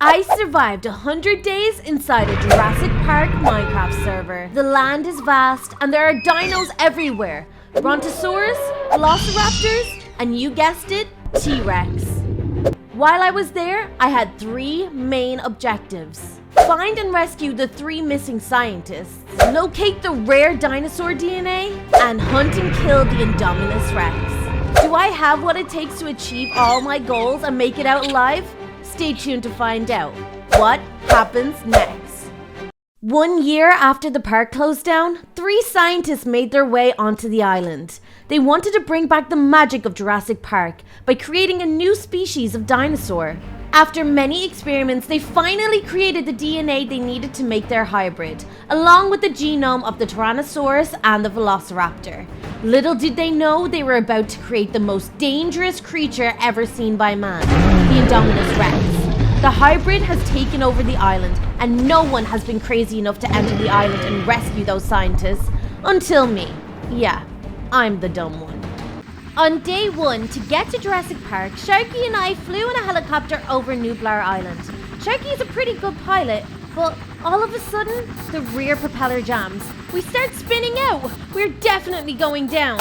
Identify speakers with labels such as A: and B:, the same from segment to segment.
A: I survived 100 days inside a Jurassic Park Minecraft server. The land is vast and there are dinos everywhere. Brontosaurus, velociraptors, and you guessed it, T-Rex. While I was there, I had 3 main objectives. Find and rescue the 3 missing scientists, locate the rare dinosaur DNA, and hunt and kill the Indominus Rex. Do I have what it takes to achieve all my goals and make it out alive? Stay tuned to find out what happens next. 1 year after the park closed down, 3 scientists made their way onto the island. They wanted to bring back the magic of Jurassic Park by creating a new species of dinosaur. After many experiments, they finally created the DNA they needed to make their hybrid, along with the genome of the Tyrannosaurus and the Velociraptor. Little did they know they were about to create the most dangerous creature ever seen by man, the Indominus Rex. The hybrid has taken over the island, and no one has been crazy enough to enter the island and rescue those scientists. Until me. Yeah, I'm the dumb one. On day 1, to get to Jurassic Park, Sharky and I flew in a helicopter over Nublar Island. Sharky is a pretty good pilot, but all of a sudden, the rear propeller jams. We start spinning out. We're definitely going down.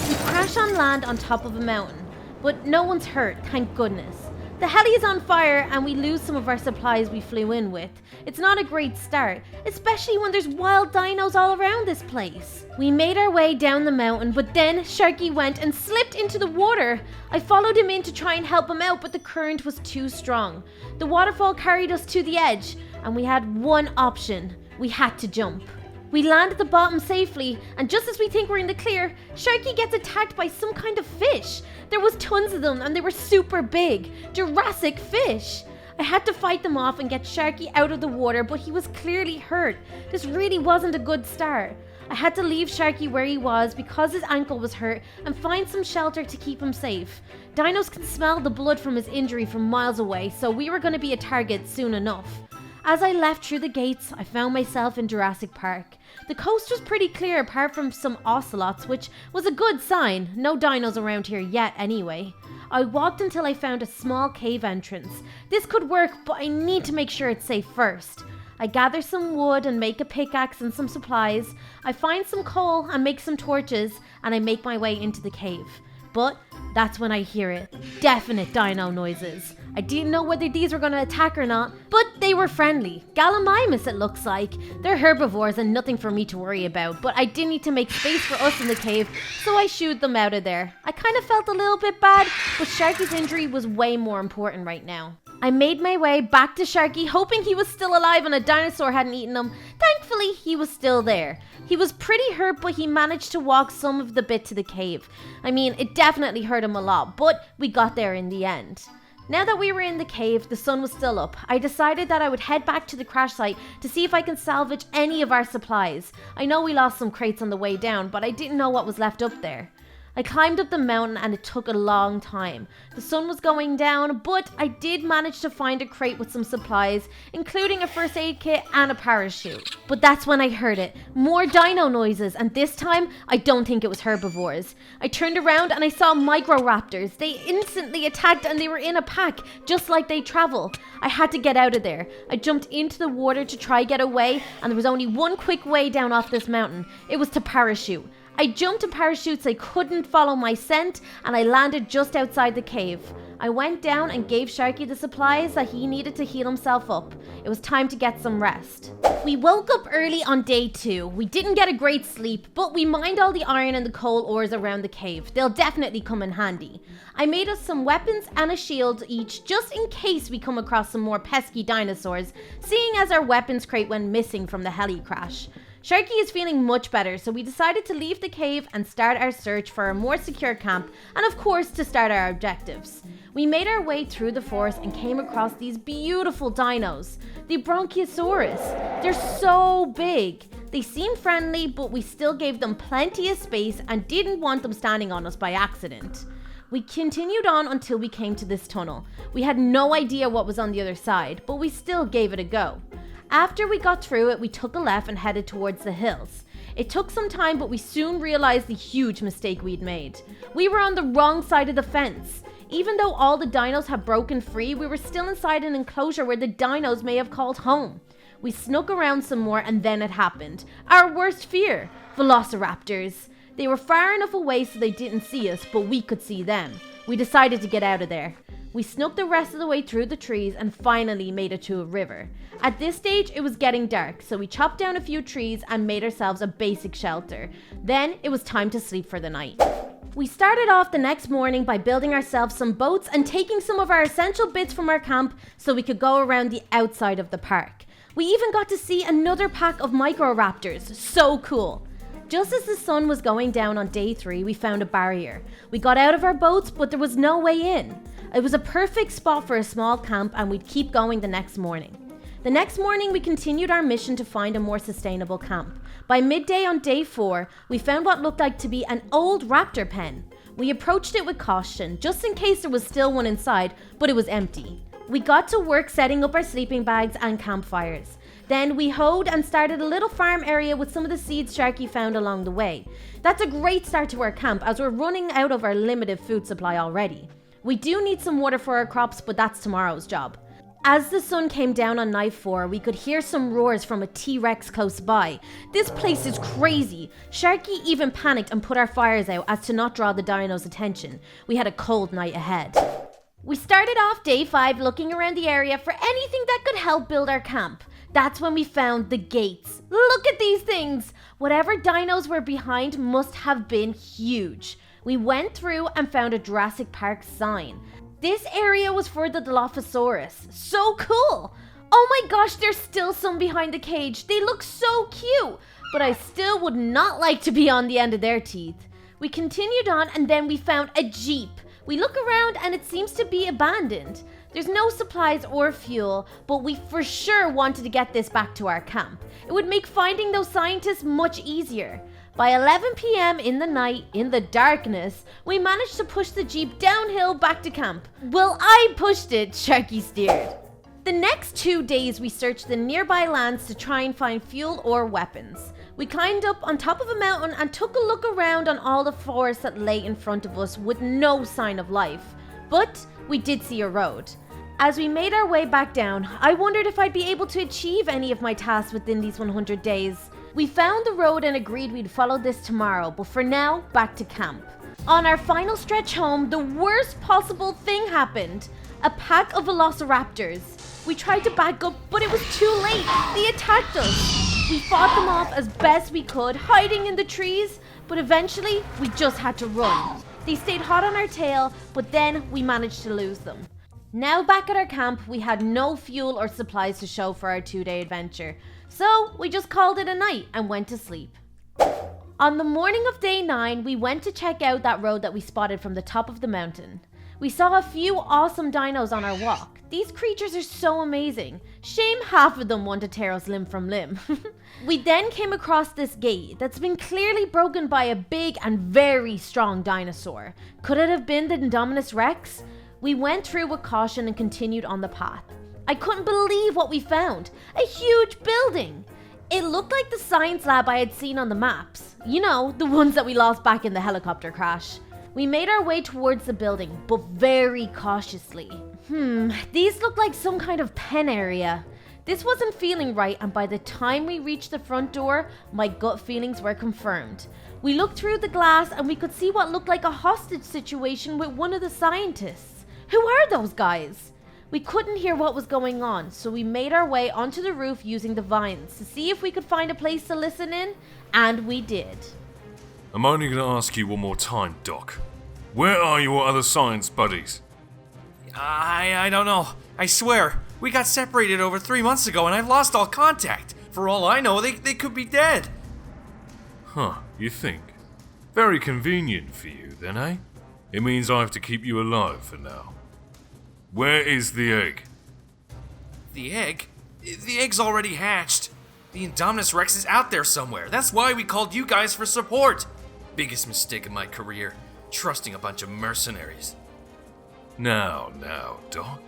A: We crash on land on top of a mountain, but no one's hurt, thank goodness. The heli is on fire and we lose some of our supplies we flew in with. It's not a great start, especially when there's wild dinos all around this place. We made our way down the mountain, but then Sharky went and slipped into the water. I followed him in to try and help him out, but the current was too strong. The waterfall carried us to the edge, and we had one option. We had to jump. We land at the bottom safely, and just as we think we're in the clear, Sharky gets attacked by some kind of fish. There was tons of them, and they were super big. Jurassic fish. I had to fight them off and get Sharky out of the water, but he was clearly hurt. This really wasn't a good start. I had to leave Sharky where he was because his ankle was hurt and find some shelter to keep him safe. Dinos can smell the blood from his injury from miles away, so we were going to be a target soon enough. As I left through the gates, I found myself in Jurassic Park. The coast was pretty clear apart from some ocelots, which was a good sign. No dinos around here yet anyway. I walked until I found a small cave entrance. This could work, but I need to make sure it's safe first. I gather some wood and make a pickaxe and some supplies. I find some coal and make some torches, and I make my way into the cave. But that's when I hear it. Definite dino noises. I didn't know whether these were going to attack or not, but they were friendly. Gallimimus it looks like. They're herbivores and nothing for me to worry about, but I did need to make space for us in the cave, so I shooed them out of there. I kind of felt a little bit bad, but Sharky's injury was way more important right now. I made my way back to Sharky, hoping he was still alive and a dinosaur hadn't eaten him. Thankfully, he was still there. He was pretty hurt, but he managed to walk some of the bit to the cave. I mean, it definitely hurt him a lot, but we got there in the end. Now that we were in the cave, the sun was still up. I decided that I would head back to the crash site to see if I can salvage any of our supplies. I know we lost some crates on the way down, but I didn't know what was left up there. I climbed up the mountain and it took a long time. The sun was going down, but I did manage to find a crate with some supplies, including a first aid kit and a parachute. But that's when I heard it. More dino noises, and this time, I don't think it was herbivores. I turned around and I saw microraptors. They instantly attacked and they were in a pack, just like they travel. I had to get out of there. I jumped into the water to try get away, and there was only one quick way down off this mountain. It was to parachute. I jumped to parachute so I couldn't follow my scent, and I landed just outside the cave. I went down and gave Sharky the supplies that he needed to heal himself up. It was time to get some rest. We woke up early on day 2. We didn't get a great sleep, but we mined all the iron and the coal ores around the cave. They'll definitely come in handy. I made us some weapons and a shield each, just in case we come across some more pesky dinosaurs, seeing as our weapons crate went missing from the heli crash. Sharky is feeling much better, so we decided to leave the cave and start our search for a more secure camp, and of course to start our objectives. We made our way through the forest and came across these beautiful dinos, the Bronchiosaurus. They're so big. They seemed friendly, but we still gave them plenty of space and didn't want them standing on us by accident. We continued on until we came to this tunnel. We had no idea what was on the other side, but we still gave it a go. After we got through it, we took a left and headed towards the hills. It took some time, but we soon realized the huge mistake we'd made. We were on the wrong side of the fence. Even though all the dinos had broken free, we were still inside an enclosure where the dinos may have called home. We snuck around some more and then it happened. Our worst fear, velociraptors. They were far enough away so they didn't see us, but we could see them. We decided to get out of there. We snuck the rest of the way through the trees and finally made it to a river. At this stage, it was getting dark, so we chopped down a few trees and made ourselves a basic shelter. Then it was time to sleep for the night. We started off the next morning by building ourselves some boats and taking some of our essential bits from our camp so we could go around the outside of the park. We even got to see another pack of microraptors. So cool. Just as the sun was going down on day 3, we found a barrier. We got out of our boats, but there was no way in. It was a perfect spot for a small camp and we'd keep going the next morning. The next morning, we continued our mission to find a more sustainable camp. By midday on day 4, we found what looked like to be an old raptor pen. We approached it with caution, just in case there was still one inside, but it was empty. We got to work setting up our sleeping bags and campfires. Then we hoed and started a little farm area with some of the seeds Sharky found along the way. That's a great start to our camp as we're running out of our limited food supply already. We do need some water for our crops, but that's tomorrow's job. As the sun came down on night 4, we could hear some roars from a T-Rex close by. This place is crazy. Sharky even panicked and put our fires out as to not draw the dinos' attention. We had a cold night ahead. We started off day 5 looking around the area for anything that could help build our camp. That's when we found the gates. Look at these things! Whatever dinos were behind must have been huge. We went through and found a Jurassic Park sign. This area was for the Dilophosaurus. So cool! Oh my gosh, there's still some behind the cage. They look so cute, but I still would not like to be on the end of their teeth. We continued on and then we found a Jeep. We look around and it seems to be abandoned. There's no supplies or fuel, but we for sure wanted to get this back to our camp. It would make finding those scientists much easier. By 11 p.m. in the night, in the darkness, we managed to push the Jeep downhill back to camp. Well, I pushed it, Sharky steered. The next 2 days we searched the nearby lands to try and find fuel or weapons. We climbed up on top of a mountain and took a look around on all the forests that lay in front of us with no sign of life. But we did see a road. As we made our way back down, I wondered if I'd be able to achieve any of my tasks within these 100 days. We found the road and agreed we'd follow this tomorrow, but for now, back to camp. On our final stretch home, the worst possible thing happened. A pack of velociraptors. We tried to back up, but it was too late. They attacked us. We fought them off as best we could, hiding in the trees, but eventually, we just had to run. They stayed hot on our tail, but then we managed to lose them. Now back at our camp, we had no fuel or supplies to show for our 2-day adventure. So we just called it a night and went to sleep. On the morning of day 9, we went to check out that road that we spotted from the top of the mountain. We saw a few awesome dinos on our walk. These creatures are so amazing. Shame half of them want to tear us limb from limb. We then came across this gate that's been clearly broken by a big and very strong dinosaur. Could it have been the Indominus Rex? We went through with caution and continued on the path. I couldn't believe what we found. A huge building. It looked like the science lab I had seen on the maps. You know, the ones that we lost back in the helicopter crash. We made our way towards the building, but very cautiously. These look like some kind of pen area. This wasn't feeling right, and by the time we reached the front door, my gut feelings were confirmed. We looked through the glass and we could see what looked like a hostage situation with one of the scientists. Who are those guys? We couldn't hear what was going on, so we made our way onto the roof using the vines to see if we could find a place to listen in, and we did.
B: I'm only going to ask you one more time, Doc. Where are your other science buddies?
C: I don't know. I swear, we got separated over 3 months ago and I've lost all contact. For all I know, they could be dead.
B: Huh, you think? Very convenient for you then, eh? It means I have to keep you alive for now. Where is the egg?
C: The egg? The egg's already hatched. The Indominus Rex is out there somewhere. That's why we called you guys for support. Biggest mistake in my career, trusting a bunch of mercenaries.
B: Now, Doc.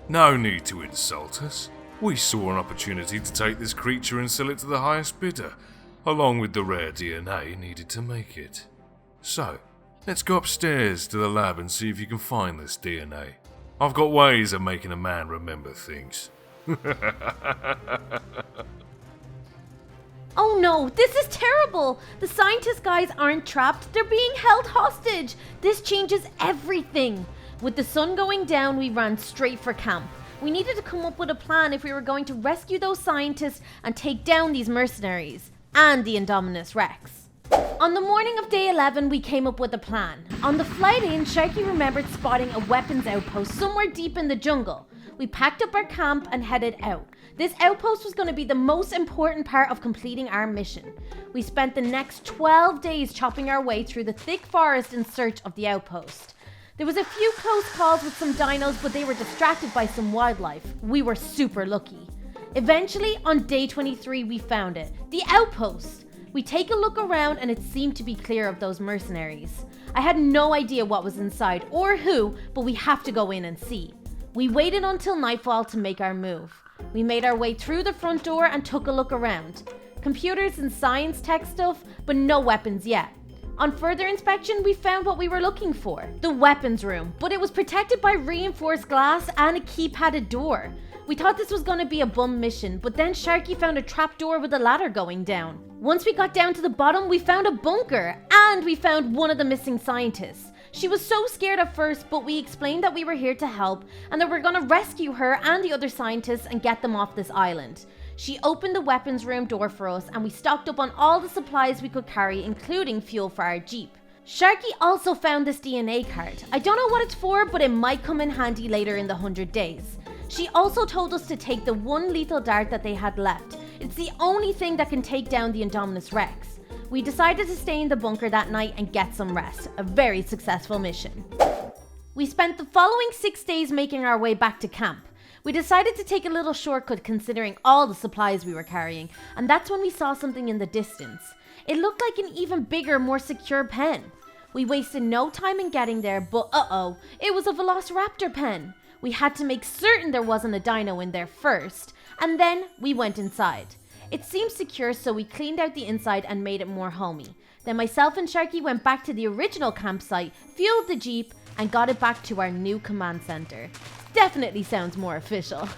B: No need to insult us. We saw an opportunity to take this creature and sell it to the highest bidder, along with the rare DNA needed to make it. So, Let's go upstairs to the lab and see if you can find this DNA. I've got ways of making a man remember things.
A: Oh no, this is terrible! The scientist guys aren't trapped, they're being held hostage! This changes everything! With the sun going down, we ran straight for camp. We needed to come up with a plan if we were going to rescue those scientists and take down these mercenaries and the Indominus Rex. On the morning of day 11, we came up with a plan. On the flight in, Sharky remembered spotting a weapons outpost somewhere deep in the jungle. We packed up our camp and headed out. This outpost was going to be the most important part of completing our mission. We spent the next 12 days chopping our way through the thick forest in search of the outpost. There was a few close calls with some dinos, but they were distracted by some wildlife. We were super lucky. Eventually, on day 23, we found it. The outpost! We take a look around and it seemed to be clear of those mercenaries. I had no idea what was inside or who, but we have to go in and see. We waited until nightfall to make our move. We made our way through the front door and took a look around. Computers and science tech stuff, but no weapons yet. On further inspection, we found what we were looking for. The weapons room, but it was protected by reinforced glass and a keypadded door. We thought this was going to be a bum mission, but then Sharky found a trapdoor with a ladder going down. Once we got down to the bottom, we found a bunker, and we found one of the missing scientists. She was so scared at first, but we explained that we were here to help and that we're going to rescue her and the other scientists and get them off this island. She opened the weapons room door for us and we stocked up on all the supplies we could carry, including fuel for our Jeep. Sharky also found this DNA card. I don't know what it's for, but it might come in handy later in the 100 days. She also told us to take the one lethal dart that they had left. It's the only thing that can take down the Indominus Rex. We decided to stay in the bunker that night and get some rest. A very successful mission. We spent the following 6 days making our way back to camp. We decided to take a little shortcut considering all the supplies we were carrying, and that's when we saw something in the distance. It looked like an even bigger, more secure pen. We wasted no time in getting there, but it was a velociraptor pen. We had to make certain there wasn't a dino in there first, and then we went inside. It seemed secure, so we cleaned out the inside and made it more homey. Then myself and Sharky went back to the original campsite, fueled the Jeep, and got it back to our new command center. Definitely sounds more official.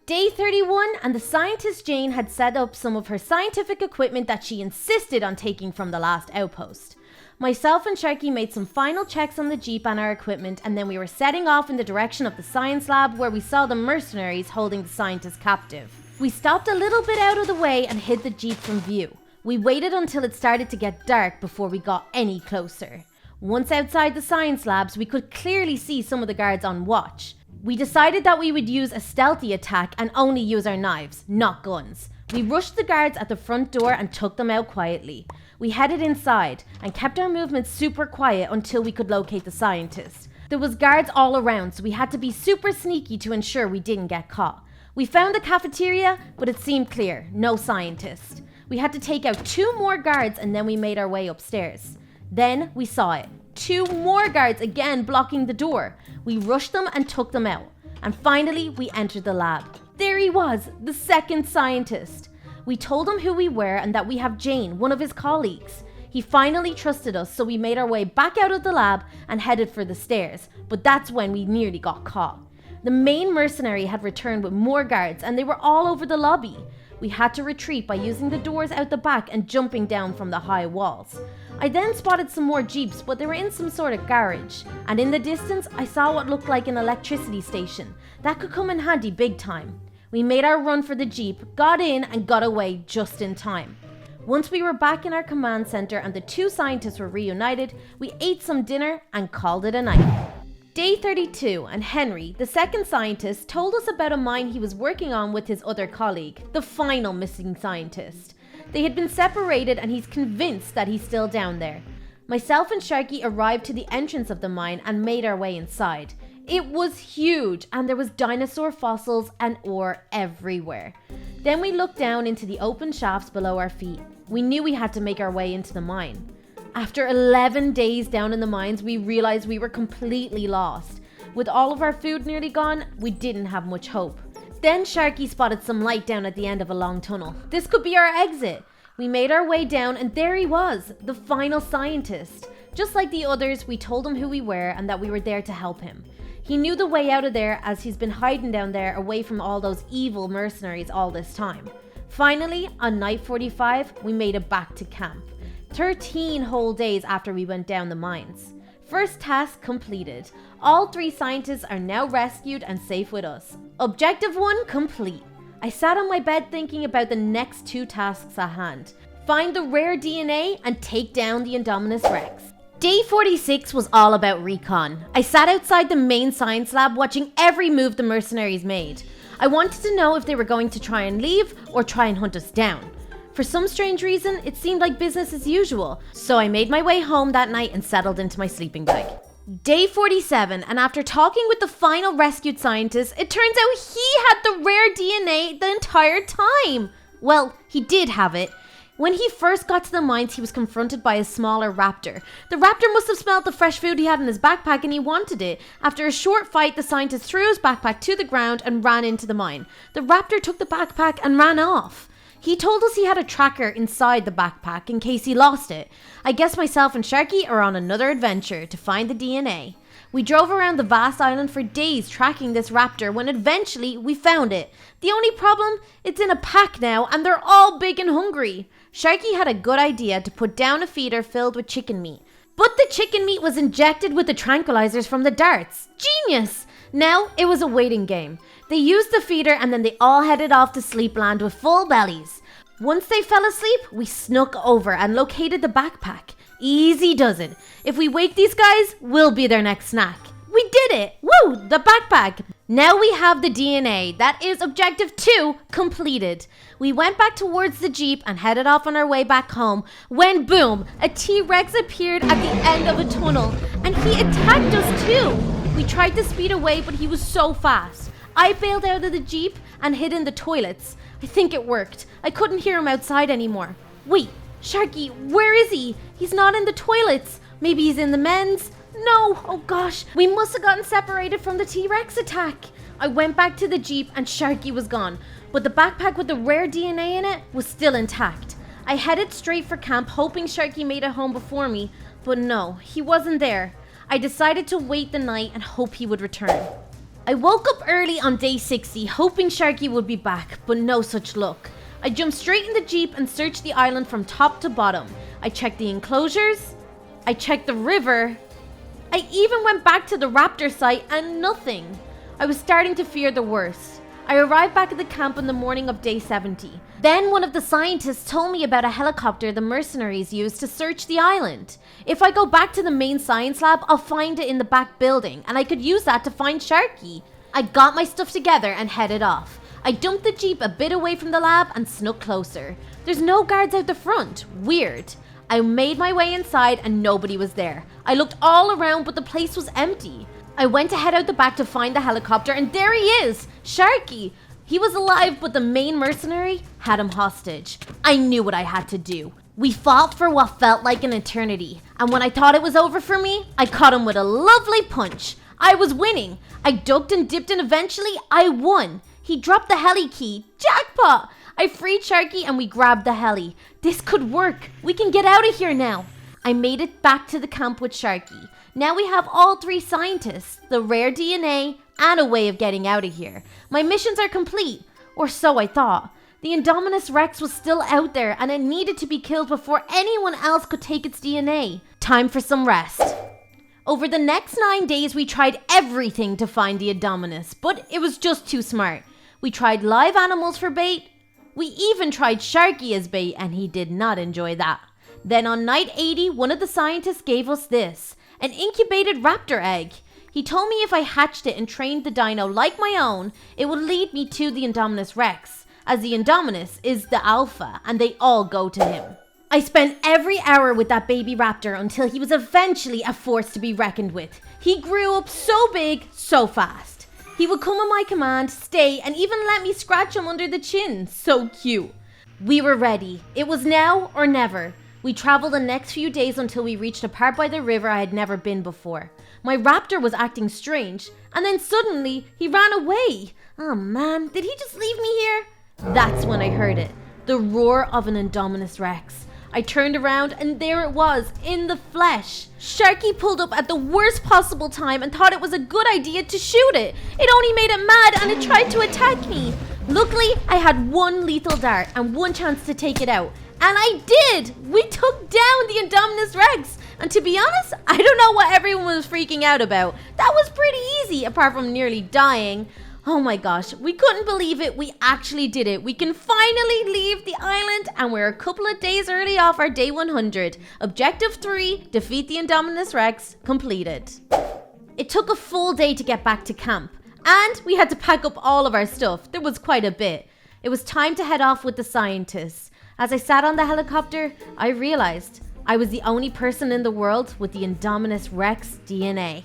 A: Day 31, and the scientist Jane had set up some of her scientific equipment that she insisted on taking from the last outpost. Myself and Sharky made some final checks on the Jeep and our equipment, and then we were setting off in the direction of the science lab where we saw the mercenaries holding the scientists captive. We stopped a little bit out of the way and hid the Jeep from view. We waited until it started to get dark before we got any closer. Once outside the science labs, we could clearly see some of the guards on watch. We decided that we would use a stealthy attack and only use our knives, not guns. We rushed the guards at the front door and took them out quietly. We headed inside and kept our movements super quiet until we could locate the scientist. There was guards all around, so we had to be super sneaky to ensure we didn't get caught. We found the cafeteria, but it seemed clear, no scientist. We had to take out 2 more guards and then we made our way upstairs. Then we saw it. 2 more guards again blocking the door. We rushed them and took them out. And finally, we entered the lab. There he was, the second scientist. We told him who we were and that we have Jane, one of his colleagues. He finally trusted us, so we made our way back out of the lab and headed for the stairs. But that's when we nearly got caught. The main mercenary had returned with more guards and they were all over the lobby. We had to retreat by using the doors out the back and jumping down from the high walls. I then spotted some more Jeeps, but they were in some sort of garage. And in the distance, I saw what looked like an electricity station. That could come in handy big time. We made our run for the Jeep, got in and got away just in time. Once we were back in our command center and the 2 scientists were reunited, we ate some dinner and called it a night. Day 32, and Henry, the second scientist, told us about a mine he was working on with his other colleague, the final missing scientist. They had been separated and he's convinced that he's still down there. Myself and Sharky arrived to the entrance of the mine and made our way inside. It was huge and there was dinosaur fossils and ore everywhere. Then we looked down into the open shafts below our feet. We knew we had to make our way into the mine. After 11 days down in the mines, we realized we were completely lost. With all of our food nearly gone, we didn't have much hope. Then Sharky spotted some light down at the end of a long tunnel. This could be our exit. We made our way down and there he was, the final scientist. Just like the others, we told him who we were and that we were there to help him. He knew the way out of there as he's been hiding down there away from all those evil mercenaries all this time. Finally, on night 45, we made it back to camp. 13 whole days after we went down the mines. First task completed. All 3 scientists are now rescued and safe with us. Objective 1 complete. I sat on my bed thinking about the next 2 tasks at hand. Find the rare DNA and take down the Indominus Rex. Day 46 was all about recon. I sat outside the main science lab watching every move the mercenaries made. I wanted to know if they were going to try and leave or try and hunt us down. For some strange reason, it seemed like business as usual, so I made my way home that night and settled into my sleeping bag. Day 47, and after talking with the final rescued scientist, it turns out he had the rare DNA the entire time. Well, he did have it. When he first got to the mines, he was confronted by a smaller raptor. The raptor must have smelled the fresh food he had in his backpack and he wanted it. After a short fight, the scientist threw his backpack to the ground and ran into the mine. The raptor took the backpack and ran off. He told us he had a tracker inside the backpack in case he lost it. I guess myself and Sharky are on another adventure to find the DNA. We drove around the vast island for days tracking this raptor when eventually we found it. The only problem, it's in a pack now and they're all big and hungry. Sharky had a good idea to put down a feeder filled with chicken meat. But the chicken meat was injected with the tranquilizers from the darts. Genius! Now it was a waiting game. They used the feeder and then they all headed off to sleepland with full bellies. Once they fell asleep, we snuck over and located the backpack. Easy does it. If we wake these guys, we'll be their next snack. We did it! Woo! The backpack! Now we have the DNA. That is objective 2 completed. We went back towards the jeep and headed off on our way back home when boom! A T-Rex appeared at the end of a tunnel and he attacked us too! We tried to speed away but he was so fast. I bailed out of the jeep and hid in the toilets. I think it worked. I couldn't hear him outside anymore. Wait, Sharky, where is he? He's not in the toilets. Maybe he's in the men's? No, oh gosh, we must have gotten separated from the T-Rex attack. I went back to the jeep and Sharky was gone, but the backpack with the rare DNA in it was still intact. I headed straight for camp hoping Sharky made it home before me, but no, he wasn't there. I decided to wait the night and hope he would return. I woke up early on day 60 hoping Sharky would be back, but no such luck. I jumped straight in the jeep and searched the island from top to bottom. I checked the enclosures, I checked the river, I even went back to the raptor site and nothing. I was starting to fear the worst. I arrived back at the camp on the morning of day 70. Then one of the scientists told me about a helicopter the mercenaries used to search the island. If I go back to the main science lab, I'll find it in the back building and I could use that to find Sharky. I got my stuff together and headed off. I dumped the jeep a bit away from the lab and snuck closer. There's no guards out the front. Weird. I made my way inside and nobody was there. I looked all around but the place was empty. I went to head out the back to find the helicopter and there he is! Sharky! He was alive but the main mercenary had him hostage. I knew what I had to do. We fought for what felt like an eternity. And when I thought it was over for me, I caught him with a lovely punch. I was winning. I ducked and dipped and eventually I won. He dropped the heli key. Jackpot! I freed Sharky and we grabbed the heli. This could work. We can get out of here now. I made it back to the camp with Sharky. Now we have all 3 scientists, the rare DNA, and a way of getting out of here. My missions are complete, or so I thought. The Indominus Rex was still out there and it needed to be killed before anyone else could take its DNA. Time for some rest. Over the next 9 days we tried everything to find the Indominus, but it was just too smart. We tried live animals for bait. We even tried Sharky as bait and he did not enjoy that. Then on night 80, one of the scientists gave us this, an incubated raptor egg. He told me if I hatched it and trained the dino like my own, it would lead me to the Indominus Rex, as the Indominus is the alpha and they all go to him. I spent every hour with that baby raptor until he was eventually a force to be reckoned with. He grew up so big, so fast. He would come on my command, stay, and even let me scratch him under the chin. So cute. We were ready. It was now or never. We traveled the next few days until we reached a part by the river I had never been before. My raptor was acting strange, and then suddenly he ran away. Oh man, did he just leave me here? That's when I heard it. The roar of an Indominus Rex. I turned around and there it was, in the flesh. Sharky pulled up at the worst possible time and thought it was a good idea to shoot it. It only made it mad and it tried to attack me. Luckily, I had one lethal dart and one chance to take it out. And I did! We took down the Indominus Rex. And to be honest, I don't know what everyone was freaking out about. That was pretty easy, apart from nearly dying. Oh my gosh, we couldn't believe it. We actually did it. We can finally leave the island and we're a couple of days early off our day 100. Objective 3, defeat the Indominus Rex, completed. It took a full day to get back to camp. And we had to pack up all of our stuff. There was quite a bit. It was time to head off with the scientists. As I sat on the helicopter, I realized I was the only person in the world with the Indominus Rex DNA.